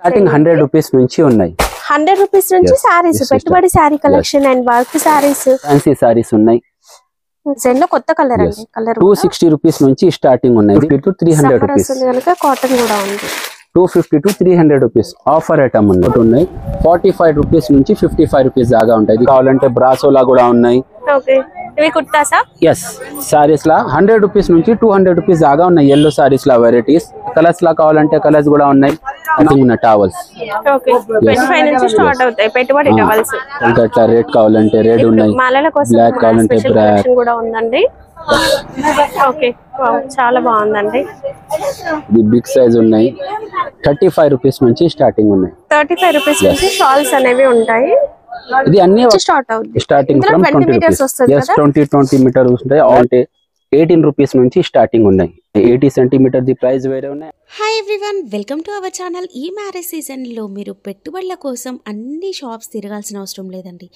Starting 100 rupees నుంచి ఉన్నాయి. 100 rupees నుంచి సారీస్, పెట్టుబడి sorry collection and work saris, fancy saris ఉన్నాయి. సెల్లో కొత్త కలర్ అండి. కలర్ 260 రూపీస్ నుంచి స్టార్టింగ్ ఉన్నాయి. 300 రూపీస్ కనుక కాటన్ కూడా ఉంది. 250 to 300 రూపీస్ ఆఫర్ ఐటమ్ ఉన్నాయి. 45 రూపీస్ నుంచి 55 రూపీస్ దాకా ఉంటాయి. ఇది కావాలంటే బ్రాసోలా కూడా ఉన్నాయి. ఓకే, ఇవి కుర్తాసా? ఎస్, సారీస్ లా 100 రూపీస్ నుంచి 200 రూపీస్ దాకా ఉన్నాయి. ఎల్లో సారీస్ లా వెరైటీస్, కలర్స్ లా కావాలంటే కలర్స్ కూడా ఉన్నాయి. టవల్స్ ఓకే 25 నుంచి స్టార్ట్ అవుతాయి పెట్టుబడి టవల్స్. ఇంకా రెడ్ కావాలంటే రెడ్ ఉన్నాయి, బ్లాక్ కావాలంటే బ్లాక్ కూడా ఉందండి. ఓకే, చాలా బాగుందండి. ఇది బిగ్ సైజ్ ఉన్నాయి. 35 రూపీస్ నుంచి స్టార్టింగ్ ఉన్నాయి. 35 రూపీస్ నుంచి షాల్స్ అనేవి ఉంటాయి. ఇది అన్ని స్టార్ట్ అవుతుంది. Starting from 20 rupees. yes 20 metres ఉంటాయి. అంటే 18 రూపీస్ నుంచి స్టార్టింగ్ ఉన్నాయి. 80 సెంటీమీటర్ ది ప్రైస్ వేరే ఉన్నాయి. Hi everyone, welcome to our channel. ఈ మ్యారేజ్ సీజన్లో మీరు పెట్టుబడుల కోసం అన్ని షాప్స్ తిరగాల్సిన అవసరం లేదండి.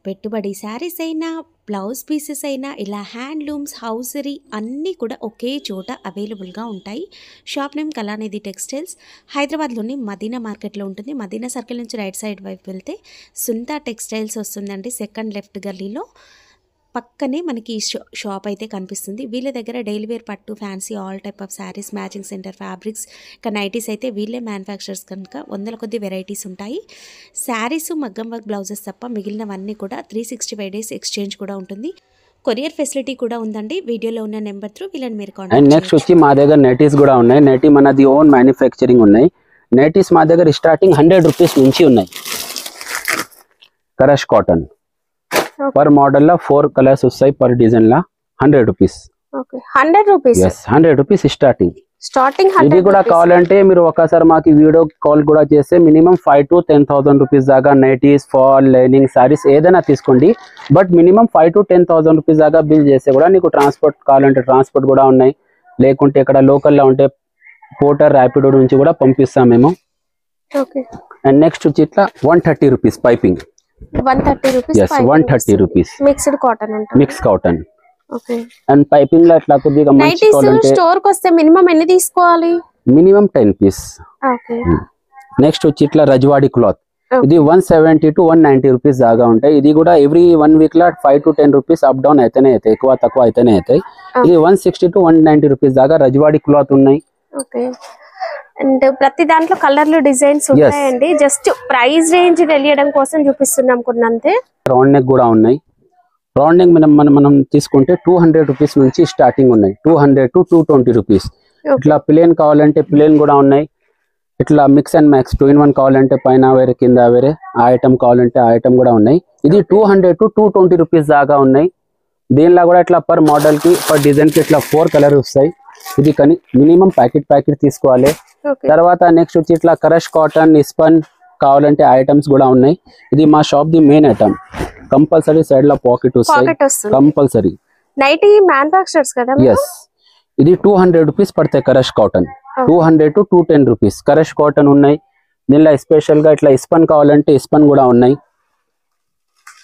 పెట్టుబడి శారీస్ అయినా, బ్లౌజ్ పీసెస్ అయినా, ఇలా హ్యాండ్లూమ్స్, హౌసరీ అన్నీ కూడా ఒకే చోట అవైలబుల్గా ఉంటాయి. షాప్ నేమ్ కళానిధి టెక్స్టైల్స్, హైదరాబాద్లోని మదీనా మార్కెట్లో ఉంటుంది. మదీనా సర్కిల్ నుంచి రైట్ సైడ్ వైపు వెళ్తే సుంతా టెక్స్టైల్స్ వస్తుందండి. సెకండ్ లెఫ్ట్ గల్లీలో పక్కనే మనకి షాప్ అయితే కనిపిస్తుంది. వీళ్ళ దగ్గర డైలీ వేర్, పట్టు, fancy, all type of saris, matching centre, fabrics, ఇంకా నైటీస్ అయితే వీళ్ళే మ్యానుఫ్యాక్చరర్స్ కనుక వందల కొద్ది వెరైటీస్ ఉంటాయి. శారీస్, మగ్గం వర్క్ బ్లౌజెస్ తప్ప మిగిలినవన్నీ కూడా 365 డేస్ ఎక్స్చేంజ్ కూడా ఉంటుంది. కొరియర్ ఫెసిలిటీ కూడా ఉందండి. వీడియోలో ఉన్న నెంబర్ త్రూ వీళ్ళని మీరు కాంటాక్ట్ చేయొచ్చు. నెక్స్ట్ వచ్చి మా దగ్గర నెటీస్ కూడా ఉన్నాయి. నెటీ మనది ఓన్ మ్యానుఫ్యాక్చరింగ్ ఉన్నాయి. నెటీస్ మా దగ్గర స్టార్టింగ్ 100 రూపీస్ నుంచి ఉన్నాయి. కరష్ కాటన్ పర్ మోడల్ లా 4 కలర్స్ వస్తాయి. పర్ డిజైన్ లా 100 rupees. Okay 100 rupees. yes 100 rupees starting. 100. ఇది కూడా కావాలంటే మీరు ఒకసారి మాకు వీడియో కాల్ కూడా చేస్తే మినిమం 5 to 10,000 రూపీస్ దాకా నైటీస్, ఫాల్, లైనింగ్, సారీస్ ఏదైనా తీసుకోండి. బట్ మినిమం 5 to 10,000 రూపీస్ దాకా బిల్ చేస్తే కూడా నీకు ట్రాన్స్పోర్ట్ కావాలంటే ట్రాన్స్పోర్ట్ కూడా ఉన్నాయి. లేకుంటే ఇక్కడ లోకల్లో ఉంటే పోర్టర్, ర్యాపిడో నుంచి కూడా పంపిస్తాం మేము. ఓకే, అండ్ నెక్స్ట్ వచ్చి ఇట్లా 130 rupees piping. 130 rupees. yes 130 rupees. Mixed cotton ఉంటుంది. Mix cotton. Okay, and piping లో ఇట్లా కొద్దిగా మంచి కావాలంటే స్టోర్ కి వస్తే మినిమం ఎన్ని తీసుకోవాలి? Minimum 10 piece. ఓకే, నెక్స్ట్ వచ్చి ఇట్లా రజవాడి క్లాత్. ఇది 170 to 190 రూపీస్ దాకా ఉంటాయి. ఇది కూడా every 1 week law 5 to 10 rupees up down అయితేనే అవుతాయి, ఎక్కువ తక్కువ అయితేనే అవుతాయి. ఇది 160 to 190 రూపీస్ దాకా రజవాడి క్లాత్ ఉన్నాయి. ఓకే, అండ్ ప్రతి దాంట్లో కలర్లు, డిజైన్స్ ఉంటాయండి. జస్ట్ ప్రైస్ రేంజ్ తెలియడం కోసం చూపిస్తున్నాం కొన్నంతే. రౌండ్ నెక్ కూడా ఉన్నాయి. రౌండ్ నెక్ మనం తీసుకుంటే 200 రూపీస్ నుంచి స్టార్టింగ్ ఉన్నాయి. 200 to 220 రూపీస్. ఇట్లా ప్లేన్ కావాలంటే ప్లేన్ కూడా ఉన్నాయి. ఇట్లా మిక్స్ అండ్ మ్యాక్స్ 2-in-1 కావాలంటే పైన వేరే కింద వేరే, ఆ ఐటమ్ కావాలంటే ఆ ఐటమ్ కూడా ఉన్నాయి. ఇది 200 to 220 రూపీస్ దాకా ఉన్నాయి. దీనిలో కూడా ఇట్లా పర్ మోడల్ కి, పర్ డిజైన్ కి ఇట్లా 4 కలర్ వస్తాయి. ఇది కానీ మినిమం ప్యాకెట్ తీసుకోవాలి. తర్వాత నెక్స్ట్ వచ్చి ఇట్లా కరష్ కాటన్, ఇస్పన్ కావాలంటే ఐటమ్స్ కూడా ఉన్నాయి. ఇది మా shop the main item. Compulsory side లో పాకెట్ వస్తాయి కంపల్సరీ. నైటీ మ్యానుఫ్యాక్చరర్స్ కదా. yes ఇది 200 రూపీస్ పడతాయి కరష్ కాటన్. 200 to 210 రూపీస్ కరష్ కాటన్ ఉన్నాయి. దీనిలో స్పెషల్ గా ఇట్లా ఇస్పన్ కావాలంటే ఇస్పన్ కూడా ఉన్నాయి.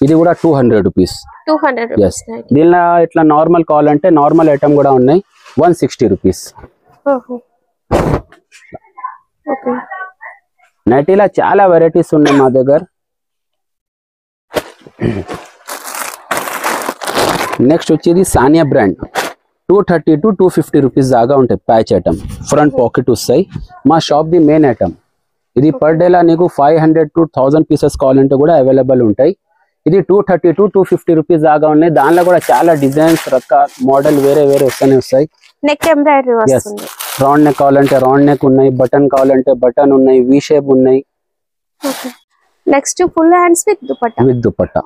ఇది కూడా 200 రూపీస్. 200 రూపీస్. దీనిలో ఇట్లా నార్మల్ కావాలంటే నార్మల్ ఐటమ్ కూడా ఉన్నాయి. 160 రూపీస్. ఓకే, నైటీలా చాలా వెరైటీస్ ఉన్నాయి మా దగ్గర. నెక్స్ట్ వచ్చేది సానియా బ్రాండ్. 230 to 250 రూపీస్ దాకా ఉంటాయి. ప్యాచ్ ఐటమ్, ఫ్రంట్ పాకెట్ వస్తాయి. మా షాప్ ది మెయిన్ ఐటమ్. ఇది పర్ డే లా నీకు 500 to 1000 పీసెస్ కావాలంటే కూడా అవైలబుల్ ఉంటాయి. ఇది 230 to 250 రూపీస్ దాకా ఉన్నాయి. దానిలో కూడా చాలా డిజైన్స్, రకాల మోడల్ వేరే వస్తూనే వస్తాయి. నెక్ ఎంబ్రాయిడరీ వస్తుంది. రౌండ్ నెక్ కావాలంటే రౌండ్ నెక్ ఉన్నాయి, బటన్ కావాలంటే బటన్ ఉన్నాయి, వి షేప్ ఉన్నాయి. Next full hands with dupatta.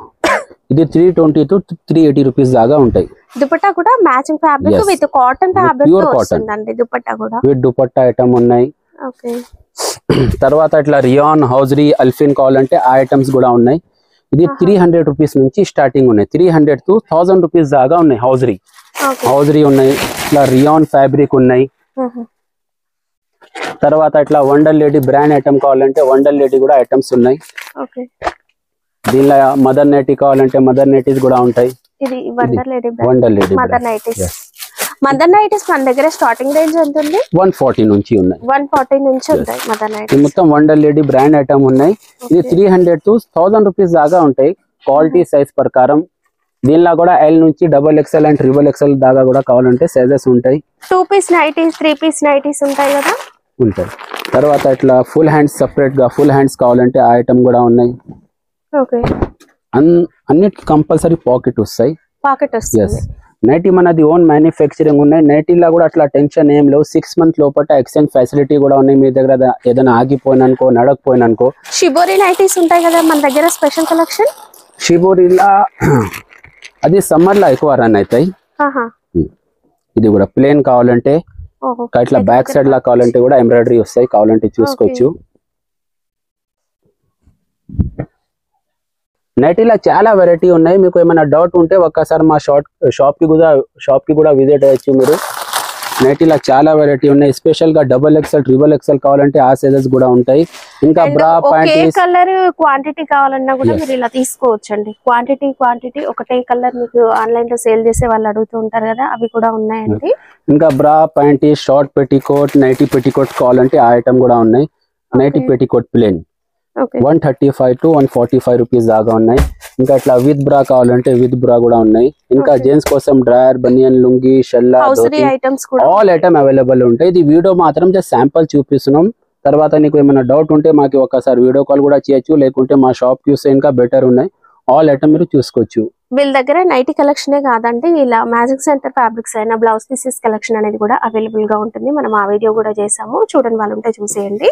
ఇది 320 to 380 రూపీస్ దాకా ఉంటాయి. దుపట్టా కూడా matching fabric with cotton fabric తో వస్తుందండి. దుపట్టా కూడా విత్ దుపట్టా ఐటమ్ ఉన్నాయి. ఓకే, తర్వాత ఇట్లా రియాన్, హౌజరీ, అల్ఫిన్ కావాలంటే ఆ ఐటమ్స్ కూడా ఉన్నాయి. ఇది 300 రూపీస్ నుంచి స్టార్టింగ్ ఉన్నాయి. 300 to 1000 రూపీస్ దాకా ఉన్నాయి. హౌజరీ ఉన్నాయి. ఇట్లా రియాన్ ఫ్యాబ్రిక్ ఉన్నాయి. తర్వాత ఇట్లా వండర్ లేడీ బ్రాండ్ ఐటమ్ కావాలంటే వండర్ లేడీ కూడా ఐటమ్స్ ఉన్నాయి. దీనిలో మదర్ నైటీ కావాలంటే మదర్ నైటీస్ కూడా ఉంటాయి. ఇది wonder lady wonder lady mother nighties. Mother nighties మన దగ్గర స్టార్టింగ్ రేంజ్ ఎంత ఉంది? 140 నుంచి ఉన్నాయి. 140 నుంచి ఉంటాయి మదర్ ఇది నైటీస్. మొత్తం వండర్ లేడీ బ్రాండ్ ఐటమ్ ఉన్నాయి. ఇది 300 to 1000 రూపీస్ దాకా ఉంటాయి క్వాలిటీ సైజ్ ప్రకారం. దీనిలో కూడా ఎల్ నుంచి XXL అండ్ XXL దాకా కూడా కావాలంటే సైజెస్ ఉంటాయి. 2 పీస్ నైటీస్ 3 పీస్ నైటీస్ ఉంటాయి కదా ఉంటాయి. తర్వాత ఇట్లా ఫుల్ హ్యాండ్స్ సెపరేట్ గా ఫుల్ హ్యాండ్స్ కావాలంటే ఆ ఐటమ్ కూడా ఉన్నాయి. ఓకే అన్నిటికి కంపల్సరీ పాకెట్ వస్తాయి. పాకెట్ వస్తుంది. నైటీ మనది ఓన్ మ్యానుఫ్యాక్చరింగ్ ఉన్నాయి. నైటీలో కూడా అట్లా టెన్షన్ ఏం లేవు. 6 months లోపల ఎక్స్చేంజ్ ఫెసిలిటీ కూడా ఉన్నాయి. మీ దగ్గర ఏదైనా ఆగిపోయిననుకో నడకపోయిననుకో షిబోరి నైటీస్ ఉంటాయి కదా మన దగ్గర స్పెషల్ కలెక్షన్. షిబోరిలా అది సమ్మర్ లో ఎక్కువ రన్ అవుతాయి. ఇది కూడా ప్లేన్ కావాలంటే ఇట్లా బ్యాక్ సైడ్ లా కావాలంటే కూడా ఎంబ్రాయిడరీ వస్తాయి, కావాలంటే చూసుకోవచ్చు. నైటీలో చాలా వెరైటీ ఉన్నాయి. మీకు ఏమైనా డౌట్ ఉంటే ఒక్కసారి మా షాప్ కి కూడా విజిట్ అయ్యొచ్చు మీరు. నైటీలో చాలా వెరైటీ ఉన్నాయి. స్పెషల్ గా XXL XXL కావాలంటే ఆ సైజెస్ కూడా ఉంటాయి. ఇంకా బ్రా ప్యాంటీస్ కలర్ క్వాంటిటీ కావాలన్నా కూడా మీరు ఇలా తీసుకోవచ్చు అండి. క్వాంటిటీ ఒకటే కలర్ మీకు ఆన్లైన్ లో సేల్ చేసే వాళ్ళు అడుగుతూ ఉంటారు కదా, అవి కూడా ఉన్నాయండి. ఇంకా bra panties short petticoat nightie petticoat కావాలంటే ఆ ఐటమ్ కూడా ఉన్నాయి. Nightie petticoat plain 135 to 145 rupees దాకా ఉన్నాయి. ఇంకా ఇట్లా విత్ బ్రా కావాలంటే విత్ బ్రా కూడా ఉన్నాయి. ఇంకా జెంట్స్ కోసం డ్రాయర్ బనియన్ లుంగి షెల్లా ఆల్ ఐటమ్ అవైలబుల్ ఉంటాయి. ఇది వీడియో మాత్రం జస్ట్ శాంపుల్ చూపిస్తున్నాం. తర్వాత నీకు ఏమైనా డౌట్ ఉంటే మాకు ఒకసారి వీడియో కాల్ కూడా చేయొచ్చు, లేకుంటే మా షాప్ చూస్తే ఇంకా బెటర్ ఉన్నాయి. ఆల్ ఐటమ్ మీరు చూసుకోవచ్చు. వీళ్ళ దగ్గర నైటీ కలెక్షనే కాదండి, ఇలా మ్యాజిక్ సెంటర్ ఫ్యాబ్రిక్స్ అయినా బ్లౌజ్ పీసెస్ కలెక్షన్ అనేది కూడా అవైలబుల్ గా ఉంటుంది. మనం ఆ వీడియో కూడా చేసాము, చూడండి వాళ్ళు ఉంటే చూసేయండి.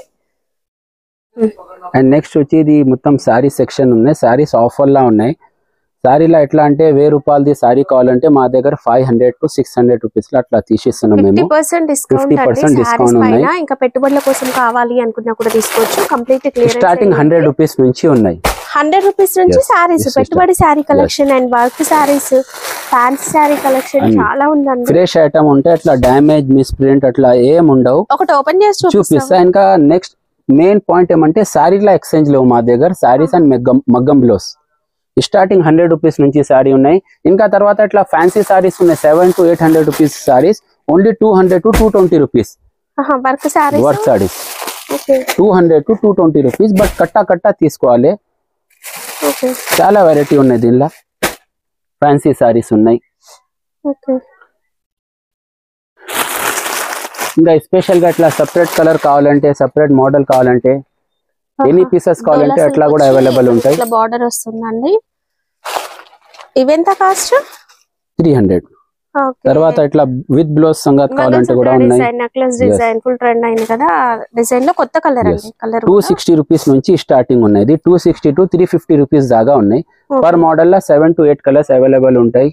అండ్ నెక్స్ట్ వచ్చి ఇది మొత్తం శారీ సెక్షన్ ఉన్నాయి. శారీస్ ఆఫర్ లా ఉన్నాయి. శారీలో ఎట్లా అంటే 1000 రూపాయలది శారీ కావాలంటే మా దగ్గర 500 to 600 రూపీస్ లో అట్లా తీసిస్తున్నాం మేము. 50% డిస్కౌంట్ ఉన్నాయి. ఇంకా పెట్టుబడుల కోసం కావాలి అనుకున్నా కూడా తీసుకోవచ్చు. కంప్లీట్ క్లియరెన్స్ స్టార్టింగ్ 100 రూపీస్ నుంచి ఉన్నాయి. 100 రూపీస్ నుంచి శారీస్, పెట్టుబడి sari collection and work saris, fancy sari collection చాలా ఉందండి. ఫ్రెష్ ఐటమ్ ఉంటే అట్లా డ్యామేజ్ మిస్ ప్రింట్ అట్లా ఏం ఉండవు. ఒకటి ఓపెన్ చేసి చూపిస్తా. ఇంకా నెక్స్ట్ మెయిన్ పాయింట్ ఏమంటే శారీలో ఎక్స్చేంజ్ లేవు మా దగ్గర. శారీస్ అండ్ మగ్గం బ్లౌజ్ స్టార్టింగ్ 100 రూపీస్ నుంచి శారీ ఉన్నాయి. ఇంకా తర్వాత ఇట్లా ఫ్యాన్సీ శారీస్ ఉన్నాయి 700 to 800 rupees sarees, only 200 to 220 rupees. Work sarees 200 to 220 rupees. But కట్టా తీసుకోవాలి. చాలా వెరైటీ ఉన్నాయి దీనిలో. ఫ్యాన్సీ శారీస్ ఉన్నాయి. ఇంకా స్పెషల్ గా ఇట్లా సెపరేట్ కలర్ కావాలంటే సెపరేట్ మోడల్ కావాలంటే ఎన్ని పీసెస్ కావాలంటే అట్లా కూడా అవైలబుల్ ఉంటాయి. బార్డర్ వస్తుందండి. ఇవెంత కాస్ట్? 300. తర్వాత ఇట్లా విత్ బ్లౌజ్ సంగతి కావాలంటే కూడా ఉన్నాయి. నెక్లెస్ డిజైన్ ఫుల్ ట్రెండ్ అయింది కదా, డిజైన్ లో కొత్త కలర్ అండి. కలర్ 260 రూపీస్ నుంచి స్టార్టింగ్ ఉన్నాయి. 260 to 350 రూపీస్ దాకా ఉన్నాయి. పర్ మోడల్ లో 7 to 8 కలర్స్ అవైలబుల్ ఉంటాయి.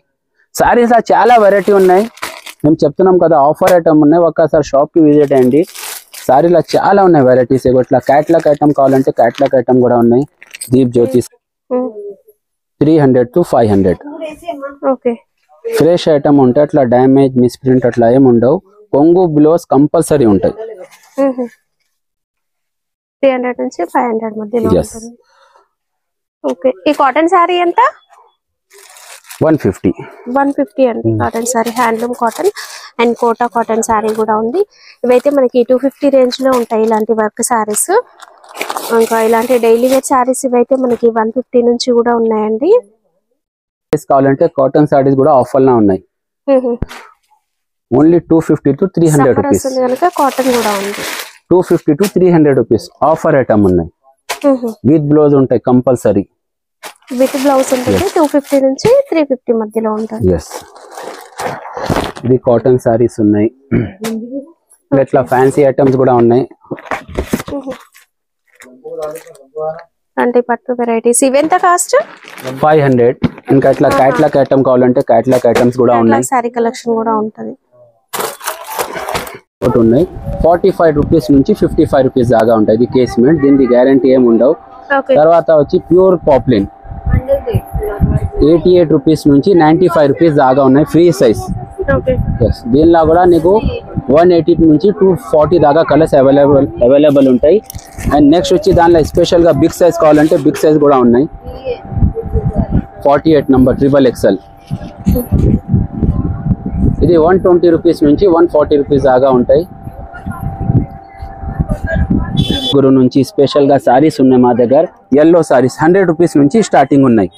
సారీస్ లో చాలా వెరైటీ ఉన్నాయి. మేము చెప్తున్నాం కదా ఆఫర్ ఐటమ్ ఉన్నాయి. ఒక్కసారి షాప్ కి విజిట్ అయ్యండి. సారీలో చాలా ఉన్నాయి వెరైటీస్. ఇట్లా క్యాట్లాగ్ ఐటమ్ కావాలంటే క్యాట్లాగ్ ఐటమ్ కూడా ఉన్నాయి. దీప్ జ్యోతి 300 to 500. ఫ్రెష్ ఐటమ్ ఉంటే అట్లా డ్యామేజ్ మిస్ ప్రింట్ అట్లా ఏమి ఉండవు. కొంగు బ్లౌజ్ కంపల్సరీ ఉంటాయి. 300 నుంచి 500 మధ్యలో ఉంటుంది. ఓకే, ఈ కాటన్ సారీ ఎంత? 150 అండి cotton sari. Handloom cotton and Kota cotton sari కూడా ఉంది. ఇవైతే మనకి 250 రేంజ్ లో ఉంటాయి ఇలాంటి వర్క్ సారీస్. ఇంకా ఇలాంటి డైలీ వేర్ సారీస్ ఇవైతే మనకి 150 నుంచి కూడా ఉన్నాయండి. కావాలంటే కాటన్ సారీస్ కూడా ఆఫర్ లో ఉన్నాయి. Only 250 to 300 rupees. కాటన్ కూడా ఉంది. 250 to 300 రూపీస్ ఆఫర్ ఐటమ్ ఉన్నాయి. విత్ బ్లౌజ్ ఉంటాయి కంపల్సరీ. విత్ బ్లౌజ్ ఉంటుంది. 250 నుంచి 350 మధ్యలో ఉంటుంది. ఇది కాటన్ సారీస్ ఉన్నాయి. ఇట్లా ఫ్యాన్సీ ఐటమ్స్ కూడా ఉన్నాయి. అంటే పట్టు వెరైటీస్. ఇవెంత కాస్ట్? 500. ఇంకా ఇట్లా క్యాట్లాగ్ ఐటమ్ కావాలంటే క్యాట్లాగ్ ఐటమ్స్ కూడా ఉన్నాయి. సారీ కలెక్షన్ కూడా ఉంటుంది. ఉన్నాయి 45 రూపీస్ నుంచి 55 రూపీస్ దాకా ఉంటాయి. ఇది కేస్మెంట్, దీనికి గ్యారంటీ ఏమి ఉండవు. తర్వాత వచ్చి ప్యూర్ పాప్లిన్ 88 రూపీస్ నుంచి 95 రూపీస్ దాకా ఉన్నాయి. Free size. దీనిలో కూడా నీకు 180 నుంచి 240 దాకా కలర్స్ అవైలబుల్ ఉంటాయి. అండ్ నెక్స్ట్ వచ్చి దానిలో స్పెషల్ గా బిగ్ సైజ్ కావాలంటే బిగ్ సైజ్ కూడా ఉన్నాయి. 48 నంబర్ XXL. ఇది 120 రూపీస్ నుంచి 140 రూపీస్ దాకా ఉంటాయి. గురు నుంచి స్పెషల్ గా సారీస్ ఉన్నాయి మా దగ్గర. yellow సారీస్ 100 రూపీస్ నుంచి స్టార్టింగ్ ఉన్నాయి.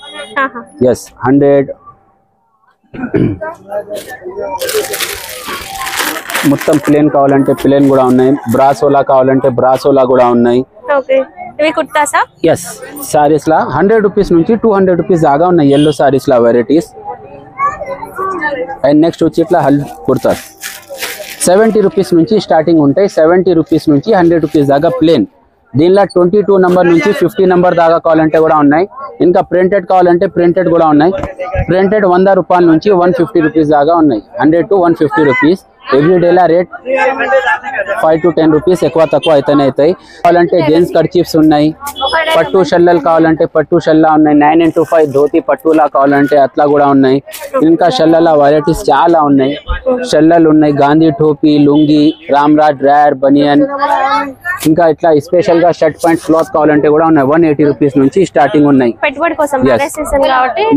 ఎస్ 100 మొత్తం ప్లేన్ కావాలంటే ప్లేన్ కూడా ఉన్నాయి. బ్రాసోలా కావాలంటే బ్రాసోలా కూడా ఉన్నాయి. ఎస్ సారీస్ లా 100 రూపీస్ నుంచి 200 రూపీస్ దాకా ఉన్నాయి. yellow saris law varieties. And next వచ్చి ఇట్లా కుర్తాస్ 70 రూపీస్ నుంచి స్టార్టింగ్ ఉంటాయి. 70 రూపీస్ నుంచి 100 రూపీస్ దాకా ప్లేన్. దీనిలో 22 నంబర్ నుంచి 50 నంబర్ దాకా కావాలంటే కూడా ఉన్నాయి. ఇంకా ప్రింటెడ్ కావాలంటే ప్రింటెడ్ కూడా ఉన్నాయి. ప్రింటెడ్ 100 రూపాయల నుంచి 150 రూపీస్ దాకా ఉన్నాయి. 100 to 150 రూపీస్. ఎవ్రీడేలా రేట్ 5 to 10 రూపీస్ ఎక్కువ తక్కువ అయితేనే అవుతాయి. కావాలంటే జెంట్స్ కర్చీఫ్స్ ఉన్నాయి. పట్టు షల్లలు కావాలంటే పట్టు షల్లా ఉన్నాయి. 9x5 ధోతి పట్టులా కావాలంటే అట్లా కూడా ఉన్నాయి. ఇంకా షల్లల వెరైటీస్ చాలా ఉన్నాయి. షల్లలు ఉన్నాయి, గాంధీ టోపీ, లుంగి, రామ్రాజ్ డ్రాయర్, బనియన్. ఇంకా ఇట్లా స్పెషల్ గా షర్ట్ పాయింట్ క్లాత్ కావాలంటే కూడా ఉన్నాయి. 180 రూపీస్ నుంచి స్టార్టింగ్ ఉన్నాయి.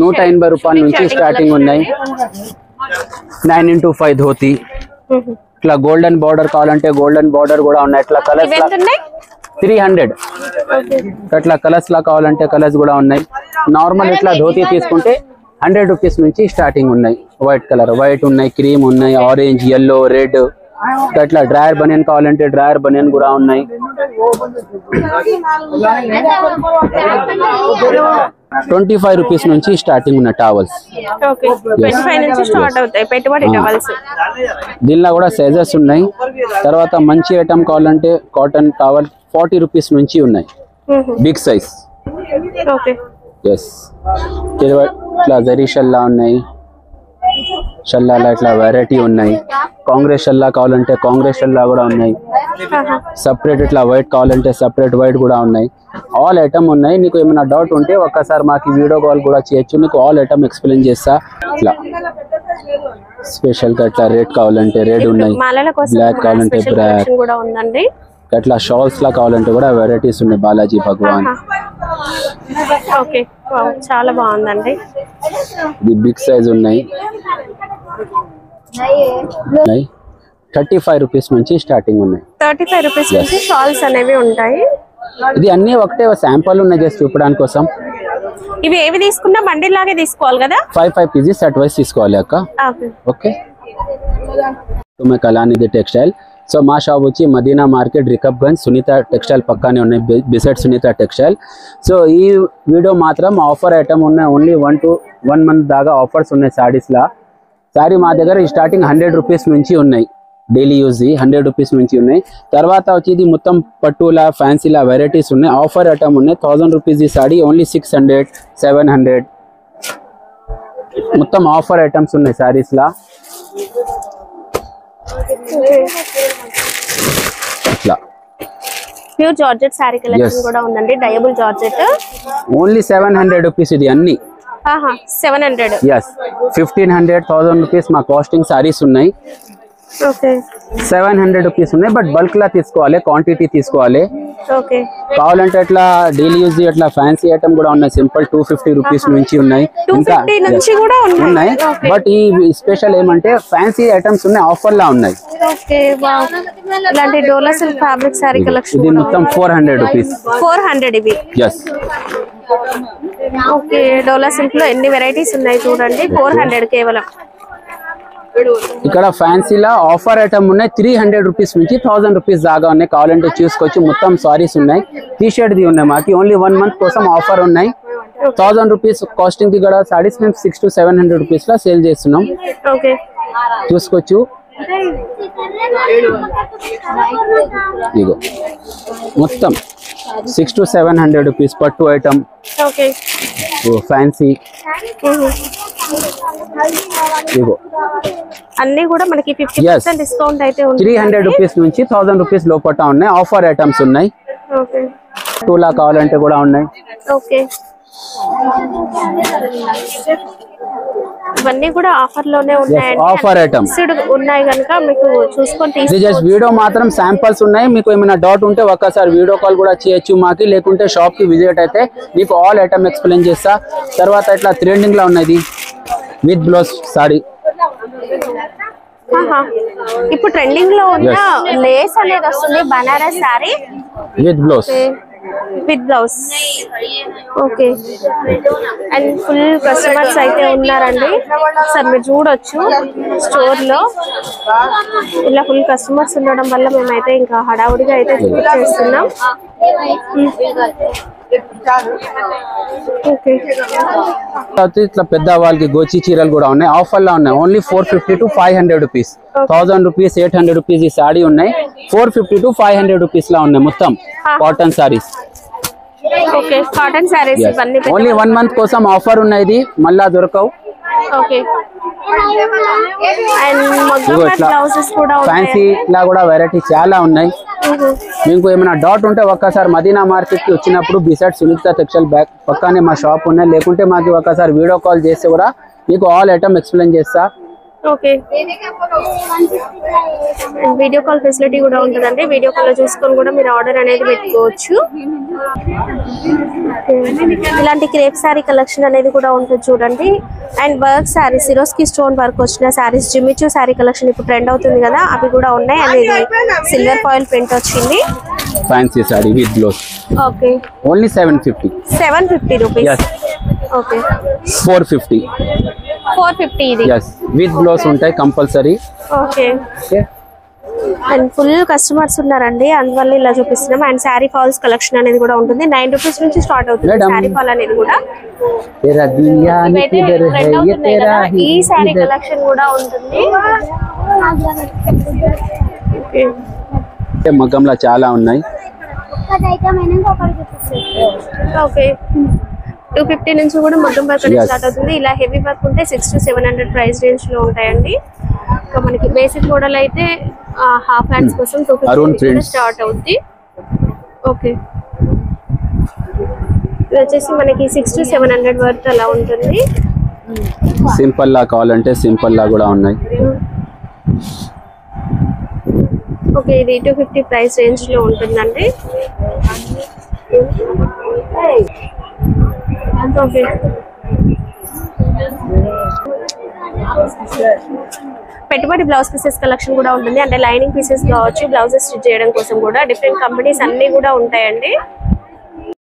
180 రూపాయల నుంచి స్టార్టింగ్ ఉన్నాయి. 9x5 ధోతి. ఇట్లా గోల్డెన్ బార్డర్ కావాలంటే గోల్డెన్ బార్డర్ కూడా ఉన్నాయి. ఇట్లా కలర్స్ 300. అట్లా కలర్స్ లా కావాలంటే కలర్స్ కూడా ఉన్నాయి. నార్మల్ ఇట్లా ధోతి తీసుకుంటే 100 రూపీస్ నుంచి స్టార్టింగ్ ఉన్నాయి. వైట్ కలర్, వైట్ ఉన్నాయి, క్రీమ్ ఉన్నాయి, ఆరెంజ్, yellow, రెడ్. అట్లా డ్రాయర్ బనియన్ కావాలంటే డ్రాయర్ బనియన్ కూడా ఉన్నాయి. 25 రూపీస్ నుంచి స్టార్టింగ్ ఉన్న టవల్స్. దీనిలో కూడా సైజెస్ ఉన్నాయి. తర్వాత మంచి ఐటమ్ కావాలంటే కాటన్ టవల్ 40 రూపీస్ నుంచి ఉన్నాయి. Big size. ఎస్ ఇట్లా జరీ షల్లా ఉన్నాయి. షల్లాలో ఇట్లా వెరైటీ ఉన్నాయి. కాంగ్రెస్ షల్లా కావాలంటే కాంగ్రెస్ షల్లా కూడా ఉన్నాయి. సపరేట్ ఇట్లా వైట్ కావాలంటే సపరేట్ వైట్ కూడా ఉన్నాయి. ఆల్ ఐటమ్ ఉన్నాయి. నీకు ఏమైనా డౌట్ ఉంటే ఒక్కసారి మాకు వీడియో కాల్ కూడా చేయొచ్చు. నీకు ఆల్ ఐటమ్ ఎక్స్ప్లెయిన్ చేస్తా. ఇట్లా స్పెషల్ గా ఇట్లా రెడ్ కావాలంటే రెడ్ ఉన్నాయి. బ్లాక్ కావాలంటే బ్లాక్. అట్లా షాల్స్ లా కావాలంటే కూడా వెరైటీస్ ఉన్నాయి. బాలాజీ భగవాన్. చాలా బాగుందండి. ఇది బిగ్ సైజ్ ఉన్నాయి. 35 రూపీస్ నుంచి స్టార్టింగ్ ఉన్నాయి. 35 రూపీస్ నుంచి షాల్స్ అనేవి ఉంటాయి. ఇది అన్ని ఒకటే శాంపుల్ ఉన్నాయి జస్ట్ చూపడానికి కోసం. ఇవి ఏవి తీసుకున్నా బండిల్ లాగే తీసుకోవాలి కదా. 5 పీసెస్ సెట్ వైస్ తీసుకోవాలి అక్క. ఓకే తుమ్మే కళానిధి టెక్స్టైల్. సో మా షాప్ వచ్చి మదీనా మార్కెట్, రికబ్గంజ్, సునీత టెక్స్టైల్ పక్కనే ఉన్నాయి. Beside Sunitha textile. సో ఈ వీడియో మాత్రం ఆఫర్ ఐటమ్ ఉన్నాయి. ఓన్లీ 1 to 1 month దాకా ఆఫర్స్ ఉన్నాయి సారీస్ లా. సారీ మా దగ్గర స్టార్టింగ్ 100 రూపీస్ నుంచి ఉన్నాయి. డైలీ యూజ్ 100 రూపీస్ నుంచి ఉన్నాయి. తర్వాత వచ్చేది మొత్తం పట్టులా ఫ్యాన్సీలా వెరైటీస్ ఉన్నాయి. ఆఫర్ ఐటమ్ ఉన్నాయి. 1000 రూపీస్ ఈ సారీ ఓన్లీ 600, 700 మొత్తం ఆఫర్ ఐటమ్స్ ఉన్నాయి సారీస్ లా. ఇట్లా ప్యూర్ జార్జెట్ సారీ కలెక్షన్ కూడా ఉందండి. డయబుల్ జార్జెట్ ఓన్లీ 700 రూపీస్. ఇది అన్ని 700. ఎస్ 1500, 1000 రూపీస్ మా కాస్టింగ్ సారీస్ ఉన్నాయి. 700 రూపీస్ ఉన్నాయి. బట్ బల్క్ లా తీసుకోవాలి, క్వాంటిటీ తీసుకోవాలి. కావాలంటే అట్లా డైలీ యూజ్ అట్లా ఫ్యాన్సీ ఐటమ్ కూడా ఉన్నాయి. సింపుల్ 250 రూపీస్ నుంచి ఉన్నాయి. ఇంకా ఉన్నాయి. బట్ ఈ స్పెషల్ ఏమంటే ఫ్యాన్సీ ఐటమ్స్ ఉన్నాయి, ఆఫర్ లా ఉన్నాయి. ఇది మొత్తం 400 రూపీస్. 400 ఇవి. ఎస్ ఓకే డోలా సిల్క్ లో ఎన్ని వెరైటీస్ ఉన్నాయి చూడండి. 400 కేవలం. ఇక్కడ ఫ్యాన్సీలా ఆఫర్ ఐటమ్ ఉన్నాయి. 300 రూపీస్ నుంచి 1000 రూపీస్ దాకా ఉన్నాయి. కావాలంటే చూసుకోవచ్చు. మొత్తం సారీస్ ఉన్నాయి. టీ షర్ట్ ది ఉన్నాయి. మాకి ఓన్లీ 1 month కోసం ఆఫర్ ఉన్నాయి. 1000 రూపీస్ కాస్టింగ్ ది కూడా సారీస్ మేము 600 to 700 రూపీస్ లా సేల్ చేస్తున్నాం. చూసుకోవచ్చు. ఇగో మొత్తం 600 to 700 రూపీస్ పట్టు ఐటమ్. ఫ్యాన్సీ ఇగో అన్ని కూడా మనకి 50% డిస్కౌంట్ అయితే ఉంది. 300 రూపీస్ నుంచి 1000 రూపీస్ లోపట ఉన్నాయి. ఆఫర్ ఐటమ్స్ ఉన్నాయి. టూలా కావాలంటే కూడా ఉన్నాయి. ఇవన్నీ కూడా ఆఫర్ లోనే ఉన్నాయి. ఆఫర్ ఐటమ్స్ ఉన్నాయి కనుక మీకు చూసుకొని జస్ట్ వీడియో మాత్రం శాంపిల్స్ ఉన్నాయి. మీకు ఏమైనా డౌట్ ఉంటే ఒక్కసారి వీడియో కాల్ కూడా చేయొచ్చు మాకి. లేకుంటే షాప్ కి విజిట్ అయితే మీకు ఆల్ ఐటమ్ ఎక్స్ప్లెయిన్ చేస్తా. తర్వాత ఇట్లా ట్రెండింగ్ లో ఉన్నది విత్ బ్లౌజ్ సారీ. ఇప్పుడు ట్రెండింగ్ లో ఉన్న లేస్ అనేది వస్తుంది Banaras sorry with blouse. Okay, and full customers అయితే ఉన్నారండి సార్, మీరు చూడొచ్చు స్టోర్ లో ఇలా ఫుల్ కస్టమర్స్ ఉండడం వల్ల మేమైతే ఇంకా హడావుడిగా అయితే చేస్తున్నాం. ఇట్లా పెద్ద వాళ్ళకి గోచి చీరలు కూడా ఉన్నాయి, ఆఫర్ లో ఉన్నాయి. Only 450 to 500 rupees, 1000 rupees, 800 rupees ఈ సారీ ఉన్నాయి. 450 to 500 రూపీస్ లా ఉన్నాయి మొత్తం cotton saris. Okay, cotton saris ఇవన్నీ ఓన్లీ 1 మంత్ కోసం ఆఫర్ ఉన్నాయి, మళ్ళా దొరకవు. ఓకే, అండ్ బ్లౌజెస్ కూడా ఫ్యాన్సీ లా కూడా వెరైటీ చాలా ఉన్నాయి. మీకు ఏమైనా డౌట్ ఉంటే ఒక్కసారి మదీనా మార్కెట్ కి వచ్చినప్పుడు బిసైడ్ సునీత టెక్స్టైల్ బ్యాక్ పక్కనే మా షాప్ ఉన్నాయి. లేకుంటే మాకు ఒకసారి వీడియో కాల్ చేస్తే కూడా మీకు ఆల్ ఐటమ్ ఎక్స్ప్లెయిన్ చేస్తా. ఓకే, వీడియో కాల్ ఫెసిలిటీ కూడా ఉంటుందండి. వీడియో కాల్ లో చూసుకొని కూడా మీరు ఆర్డర్ అనేది పెట్టుకోవచ్చు. ఇలాంటి క్రేప్ శారీ కలెక్షన్ అనేది కూడా ఉంటుంది చూడండి. And work saris, Swarovski stone work వచ్చిన శారీస్, జిమ్మిచూ శారీ కలెక్షన్ ఇప్పుడు ట్రెండ్ అవుతుంది కదా, అవి కూడా ఉన్నాయి. అండ్ ఇది సిల్వర్ ఫాయిల్ ప్రింట్ వచ్చింది fancy sorry with blouse. Okay, only 750 rupees. Okay, 450 ఇది విత్ బ్లౌజ్ ఉంటాయి compulsory. Okay, and full customers ఉన్నారండి, అందువల్ల ఇలా చూపిస్తున్నాం. అండ్ శారీ ఫాల్స్ కలెక్షన్ అనేది కూడా ఉంటుంది. 9 రూపీస్ నుంచి స్టార్ట్ అవుతుంది శారీ ఫాల్ అనేది కూడా. ఈ శారీ కలెక్షన్ కూడా ఉంటుంది. మగ్గంలో చాలా ఉన్నాయి. ఓకే, 250 నుంచి కూడా మగ్గం వర్క్ అనేది స్టార్ట్ అవుతుంది. ఇలా హెవీ వర్క్ ఉంటే 600 to 700 ప్రైస్ రేంజ్ లో ఉంటాయండి. ఇంకా మనకి బేసిక్ మోడల్ అయితే హాఫ్ హ్యాండ్స్ కోసం 250 స్టార్ట్ అవుతుంది. ఓకే, ఇది వచ్చేసి మనకి 600 to 700 వరకు అలా ఉంటుంది. సింపుల్ లా కావాలంటే సింపుల్ లా కూడా ఉన్నాయి. ఓకే, ఇది 250 ప్రైస్ రేంజ్ లో ఉంటుందండి. ఓకే, పెట్టుబడి బ్లౌజ్ పీసెస్ కలెక్షన్ కూడా ఉంటుంది. అంటే లైనింగ్ పీసెస్ కావచ్చు, బ్లౌజెస్ స్టిచ్ చేయడం కోసం కూడా డిఫరెంట్ కంపెనీస్ అన్ని కూడా ఉంటాయండి.